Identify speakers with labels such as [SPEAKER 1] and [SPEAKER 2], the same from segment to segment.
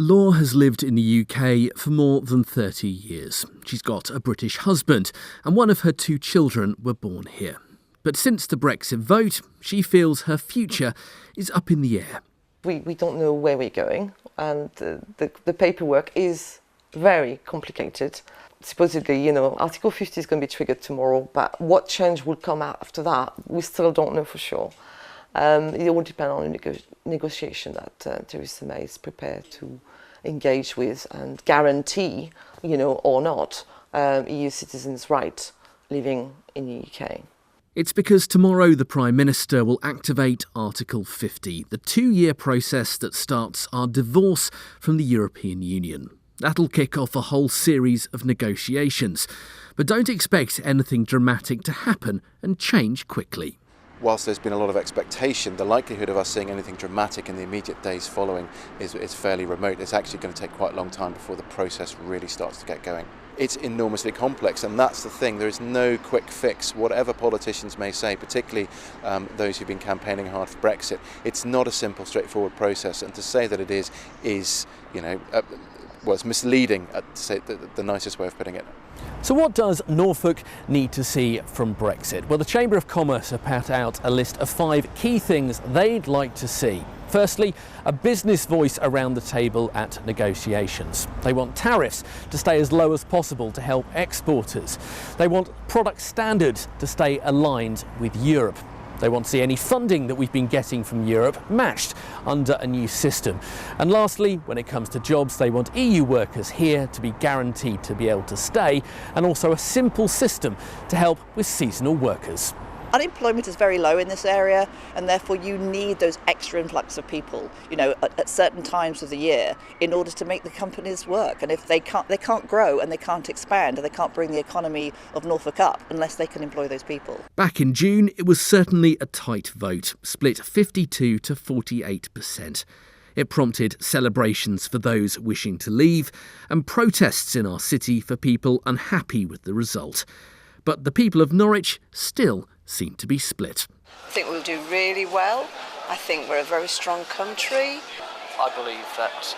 [SPEAKER 1] Laure has lived in the UK for more than 30 years. She's got a British husband and one of her 2 children were born here. But since the Brexit vote, she feels her future is up in the air.
[SPEAKER 2] We don't know where we're going, and the paperwork is very complicated. Supposedly, Article 50 is going to be triggered tomorrow, but what change will come out after that, we still don't know for sure. It all depends on the negotiation that Theresa May is prepared to engage with and guarantee, or not, EU citizens' right living in the UK.
[SPEAKER 1] It's because tomorrow the Prime Minister will activate Article 50, the 2-year process that starts our divorce from the European Union. That'll kick off a whole series of negotiations. But don't expect anything dramatic to happen and change quickly.
[SPEAKER 3] Whilst there's been a lot of expectation, the likelihood of us seeing anything dramatic in the immediate days following is fairly remote. It's actually going to take quite a long time before the process really starts to get going. It's enormously complex, and that's the thing. There is no quick fix, whatever politicians may say, particularly those who've been campaigning hard for Brexit. It's not a simple, straightforward process, and to say that it is it's misleading, to say the nicest way of putting it.
[SPEAKER 1] So what does Norfolk need to see from Brexit? Well, the Chamber of Commerce have put out a list of 5 key things they'd like to see. Firstly, a business voice around the table at negotiations. They want tariffs to stay as low as possible to help exporters. They want product standards to stay aligned with Europe. They want to see any funding that we've been getting from Europe matched under a new system. And lastly, when it comes to jobs, they want EU workers here to be guaranteed to be able to stay, and also a simple system to help with seasonal workers.
[SPEAKER 4] Unemployment is very low in this area, and therefore you need those extra influx of people, at certain times of the year in order to make the companies work. And if they can't grow and they can't expand and they can't bring the economy of Norfolk up unless they can employ those people.
[SPEAKER 1] Back in June, it was certainly a tight vote, split 52 to 48%. It prompted celebrations for those wishing to leave and protests in our city for people unhappy with the result. But the people of Norwich still seem to be split.
[SPEAKER 5] I think we'll do really well. I think we're a very strong country.
[SPEAKER 6] I believe that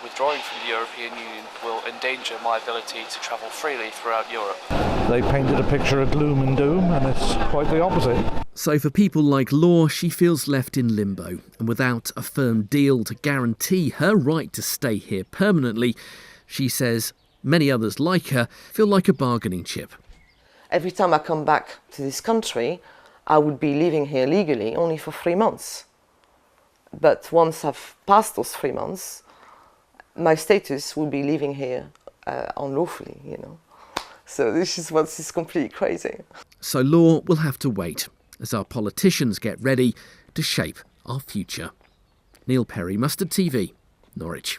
[SPEAKER 6] withdrawing from the European Union will endanger my ability to travel freely throughout Europe.
[SPEAKER 7] They painted a picture of gloom and doom, and it's quite the opposite.
[SPEAKER 1] So for people like Laure, she feels left in limbo, and without a firm deal to guarantee her right to stay here permanently, she says many others like her feel like a bargaining chip.
[SPEAKER 2] Every time I come back to this country, I would be living here legally only for 3 months. But once I've passed those 3 months, my status will be living here unlawfully, So this is what's completely crazy.
[SPEAKER 1] So Laure will have to wait as our politicians get ready to shape our future. Neil Perry, Mustard TV, Norwich.